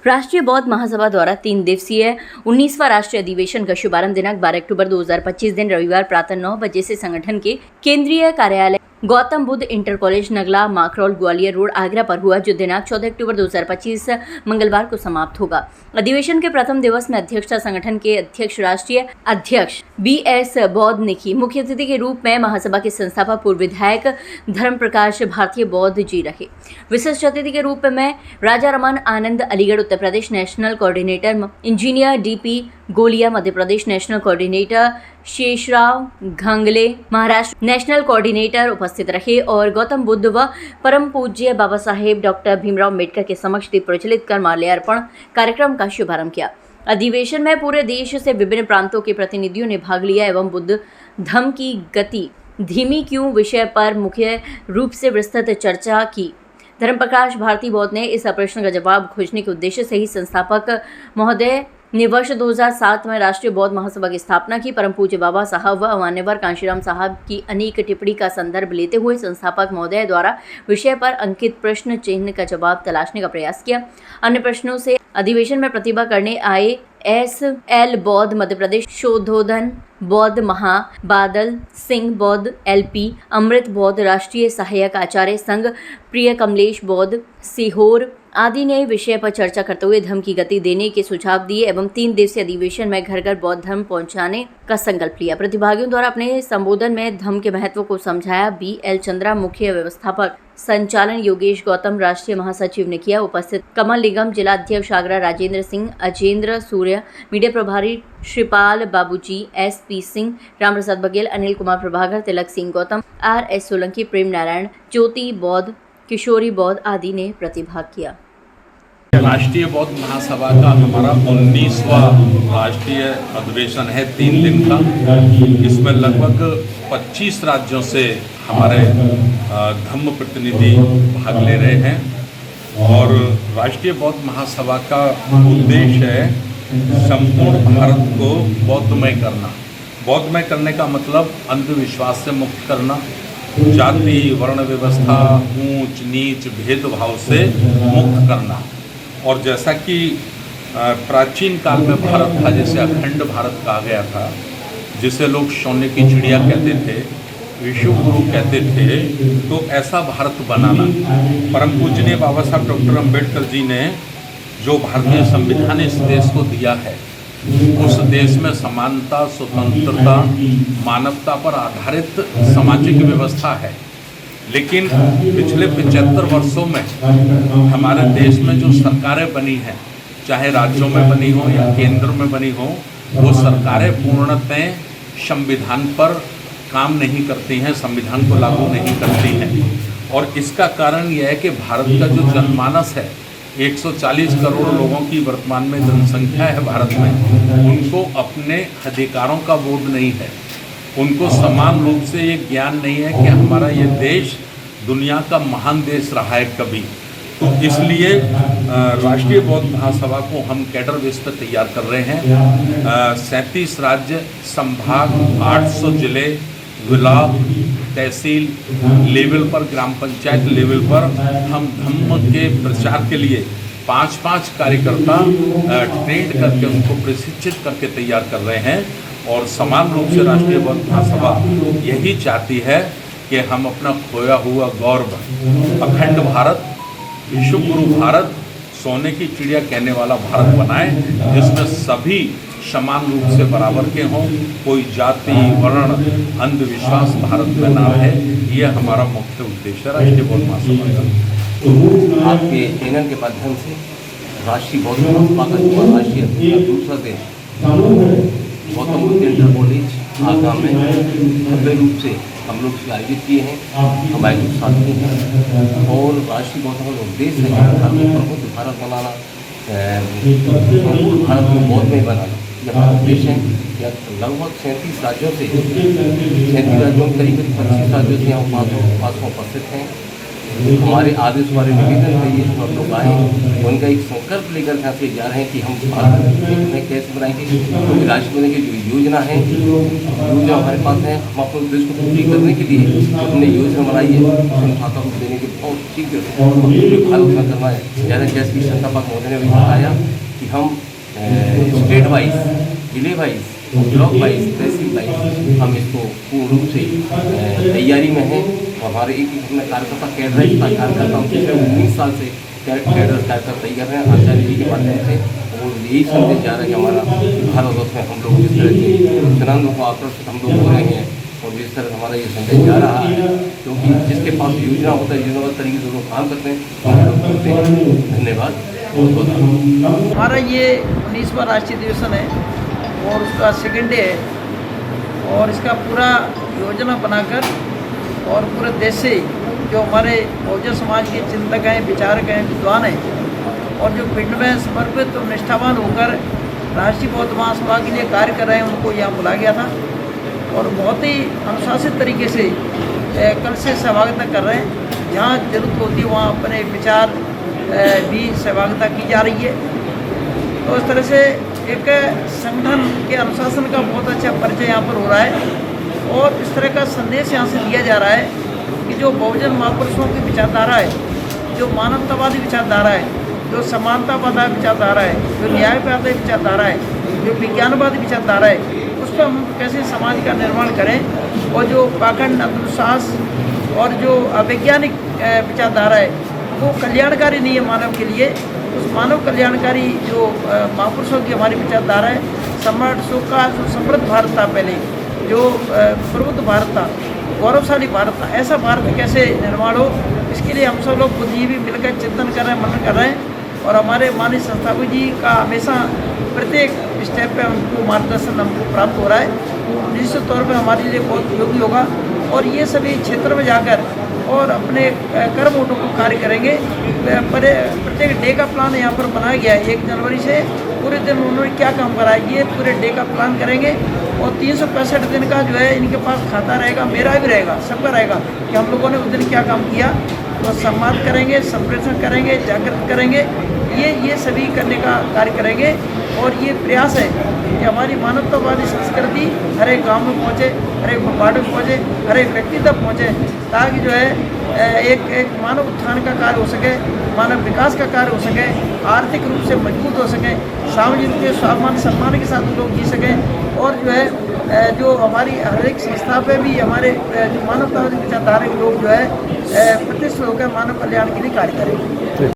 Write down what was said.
राष्ट्रीय बौद्ध महासभा द्वारा 3 दिवसीय 19वां राष्ट्रीय अधिवेशन का शुभारंभ दिनांक 12 अक्टूबर 2025 दिन रविवार प्रातः 9 बजे से संगठन के केंद्रीय कार्यालय Gautam Buddha inter college Nagla Makhraul Gwalior road Agra पर हुआ, जो दिनांक 14 अक्टूबर 2025 मंगलवार को समाप्त होगा। अधिवेशन के प्रथम दिवस में अध्यक्षता संगठन के अध्यक्ष राष्ट्रीय अध्यक्ष BS बौद्ध ने की। मुख्य अतिथि के रूप में महासभा के संस्थापक पूर्व विधायक धर्म प्रकाश भारतीय बौद्ध जी रहे। विशिष्ट अतिथि के रूप में Raja Raman Anand Aligarh Uttar Pradesh national coordinator, engineer DP Goliya Madhya Pradesh national coordinator, Sheshrao Ghangle Maharashtra national coordinator उपस्थित रहे और गौतम बुद्ध व परम पूज्य बाबा साहेब डॉक्टर भीमराव अम्बेडकर के समक्ष दीप प्रज्वलित कर माल्यार्पण कार्यक्रम का शुभारंभ किया। अधिवेशन में पूरे देश से विभिन्न प्रांतों के प्रतिनिधियों ने भाग लिया एवं बुद्ध धम्म की गति धीमी क्यों विषय पर मुख्य रूप से विस्तृत चर्चा की। धर्म प्रकाश भारती बौद्ध ने इस प्रश्न का जवाब खोजने के उद्देश्य से ही संस्थापक महोदय ने वर्ष 2007 में राष्ट्रीय बौद्ध महासभा की स्थापना की। परम पूज्य बाबा साहब व मान्यवर कांशीराम साहब की अनेक टिप्पणी का संदर्भ लेते हुए संस्थापक महोदय द्वारा विषय पर अंकित प्रश्न चिन्ह का जवाब तलाशने का प्रयास किया। अन्य प्रश्नों से अधिवेशन में प्रतिभा करने आए SL बौद्ध मध्य प्रदेश, शोधोधन बौद्ध महा, बादल सिंह बौद्ध LP, अमृत बौद्ध राष्ट्रीय सहायक आचार्य संघ, प्रिय कमलेश बौद्ध सीहोर आदि ने विषय पर चर्चा करते हुए धर्म की गति देने के सुझाव दिए एवं 3 दिवसीय अधिवेशन में घर घर बौद्ध धर्म पहुंचाने का संकल्प लिया। प्रतिभागियों द्वारा अपने संबोधन में धर्म के महत्व को समझाया। BL चंद्रा मुख्य व्यवस्थापक, संचालन योगेश गौतम राष्ट्रीय महासचिव ने किया। उपस्थित कमल निगम जिला अध्यक्ष आगरा राजेंद्र सिंह, अजेंद्र सूर्य, मीडिया प्रभारी श्रीपाल बाबूजी, SP सिंह, राम प्रसाद बघेल, अनिल कुमार प्रभाकर, तिलक सिंह गौतम, RS सोलंकी, प्रेम नारायण, ज्योति बौद्ध, किशोरी बौद्ध आदि ने प्रतिभाग किया। राष्ट्रीय बौद्ध महासभा का हमारा 19वां राष्ट्रीय अधिवेशन है 3 दिन का। इसमें लगभग 25 राज्यों से हमारे धम्म प्रतिनिधि भाग ले रहे हैं और राष्ट्रीय बौद्ध महासभा का उद्देश्य है संपूर्ण भारत को बौद्धमय करना। बौद्धमय करने का मतलब अंधविश्वास से मुक्त करना, जाति वर्ण व्यवस्था, ऊंच नीच भेदभाव से मुक्त करना। और जैसा कि प्राचीन काल में भारत था, जैसे अखंड भारत कहा गया था, जिसे लोग सोने की चिड़िया कहते थे, विश्व गुरु कहते थे, तो ऐसा भारत बनाना। परम पूजनीय बाबा साहब डॉक्टर अम्बेडकर जी ने जो भारतीय संविधान इस देश को दिया है, उस देश में समानता, स्वतंत्रता, मानवता पर आधारित सामाजिक व्यवस्था है। लेकिन पिछले 75 वर्षों में हमारे देश में जो सरकारें बनी हैं, चाहे राज्यों में बनी हो या केंद्र में बनी हो, वो सरकारें पूर्णतः संविधान पर काम नहीं करती हैं, संविधान को लागू नहीं करती हैं। और इसका कारण यह है कि भारत का जो जनमानस है, 140 करोड़ लोगों की वर्तमान में जनसंख्या है भारत में, उनको अपने अधिकारों का बोध नहीं है। उनको समान रूप से ये ज्ञान नहीं है कि हमारा ये देश दुनिया का महान देश रहा है कभी। तो इसलिए राष्ट्रीय बौद्ध महासभा को हम कैडर बेस पर तैयार कर रहे हैं। 37 राज्य, संभाग, 800 जिले, ब्लॉक, तहसील लेवल पर, ग्राम पंचायत लेवल पर हम धम्म के प्रचार के लिए 5-5 कार्यकर्ता ट्रेंड करके उनको प्रशिक्षित करके तैयार कर रहे हैं। और समान रूप से राष्ट्रीय बौद्ध महासभा यही चाहती है कि हम अपना खोया हुआ गौरव, अखंड भारत, विश्व गुरु भारत, सोने की चिड़िया कहने वाला भारत बनाएं, जिसमें सभी समान रूप से बराबर के हों, कोई जाति वर्ण अंधविश्वास भारत में ना रहे। यह हमारा मुख्य उद्देश्य है राष्ट्रीय बौद्ध महासभा का। आपके चैनल के माध्यम से राष्ट्रीय बौद्ध महासभा का जो राष्ट्रीय दूसरा देश गौतम बुद्ध इंटर कॉलेज आगरा में भव्य रूप से हम लोग इसे आयोजित किए हैं। हमारे कुछ साथी हैं और राष्ट्रीय बौद्ध का उद्देश्य है भारत को प्रबुद्ध भारत बनाना, संपूर्ण भारत को बौद्धमय बनाना। यह हमारा उद्देश्य है। लगभग 37 राज्यों से 37 राज्यों में करीब 25 राज्यों से यहाँ 500 उपस्थित हैं हमारे आदेश हमारे निवेदन पे ये सब लोग आए, उनका एक संकल्प लेकर यहाँ से जा रहे हैं कि हम भारत में कैसे बनाएंगे। क्योंकि राष्ट्रपति की जो योजना है, योजना हमारे पास है, हम अपने देश को पूरी करने के लिए हमने योजना बनाई है, उसमें खाता को देने के बहुत ठीक है भारत में करना है। जैसे कि शंतापाक महोदय ने भी बताया कि हम स्टेट वाइज, जिले वाइज, ब्लॉक वाइज, तहसील वाइज हम इसको पूर्ण रूप से तैयारी में हैं। हमारे एक अपना कार्यकर्ता कैडर है, कार्यकर्ता हम पिछले 19 साल से कैडर कार्यकर्ता तैयार हैं आचार्य जी के माध्यम से। और यही संदेश जा रहा है कि हमारा भारतवर्ष में हम लोग जिस तरह से जनानों को आकर्षित हम लोग हो रहे हैं और जिस तरह हमारा ये संदेश जा रहा है, क्योंकि जिसके पास योजना होता है, योजनाबद्ध तरीके से लोग काम करते हैं, हम लोग करते हैं। धन्यवाद। हमारा ये 19वां राष्ट्रीय अधिवेशन है और उसका सेकेंड डे है और इसका पूरा योजना बनाकर और पूरे देश से जो हमारे बहुजन समाज के चिंतक हैं, विचारक हैं, विद्वान हैं और जो पिंड में समर्पित और निष्ठावान होकर राष्ट्रीय बौद्ध महासभा के लिए कार्य कर रहे हैं, उनको यहाँ बुलाया गया था और बहुत ही अनुशासित तरीके से कल से सहभागिता कर रहे हैं। जहाँ जरूरत होती है वहाँ अपने विचार भी सहभागिता की जा रही है। तो इस तरह से एक संगठन के अनुशासन का बहुत अच्छा परिचय यहाँ पर हो रहा है और इस तरह का संदेश यहाँ से दिया जा रहा है कि जो बहुजन महापुरुषों की विचारधारा है, जो मानवतावादी विचारधारा है, जो समानतावादी विचारधारा है, जो न्यायवादी विचारधारा है, जो विज्ञानवादी विचारधारा है, उस पर हम कैसे समाज का निर्माण करें और जो पाखंड, अंधविश्वास और जो अवैज्ञानिक विचारधारा है वो कल्याणकारी नहीं है मानव के लिए। उस मानव कल्याणकारी जो महापुरुषों की हमारी विचारधारा है, सम्राट अशोक का जो समृद्ध भारत था, पहले जो प्रबुद्ध भारत था, गौरवशाली भारत था, ऐसा भारत कैसे निर्माण हो, इसके लिए हम सब लोग बुद्धिजीवी मिलकर चिंतन कर रहे हैं, मनन कर रहे हैं और हमारे माननीय संस्थापक जी का हमेशा प्रत्येक स्टेप पे हमको मार्गदर्शन हमको प्राप्त हो रहा है। निश्चित तौर पर हमारे लिए बहुत उपयोगी होगा और ये सभी क्षेत्र में जाकर और अपने कर्म ओटों को कार्य करेंगे। प्रत्येक डे का प्लान यहाँ पर बनाया गया है। 1 जनवरी से पूरे दिन उन्होंने क्या काम करा है, ये पूरे डे का प्लान करेंगे और 365 दिन का जो है इनके पास खाता रहेगा, मेरा भी रहेगा, सबका रहेगा कि हम लोगों ने उस दिन क्या काम किया। तो सम्मान करेंगे, संप्रेषण करेंगे, जागृत करेंगे, ये सभी करने का कार्य करेंगे और ये प्रयास है कि हमारी मानवतावादी संस्कृति हर एक गाँव में पहुँचे, हर एक वार्ड में पहुँचे, हर एक व्यक्ति तक पहुँचे, ताकि जो है एक मानव उत्थान का कार्य हो सके, मानव विकास का कार्य हो सके, आर्थिक रूप से मजबूत हो सके, सामाजिक रूप से स्वाभिमान सम्मान के साथ लोग जी सकें और जो है जो हमारी हर एक संस्था पे भी हमारे जो मानवतावादी विचारधारा के लोग जो है प्रतिष्ठित होकर मानव कल्याण के लिए कार्य करें।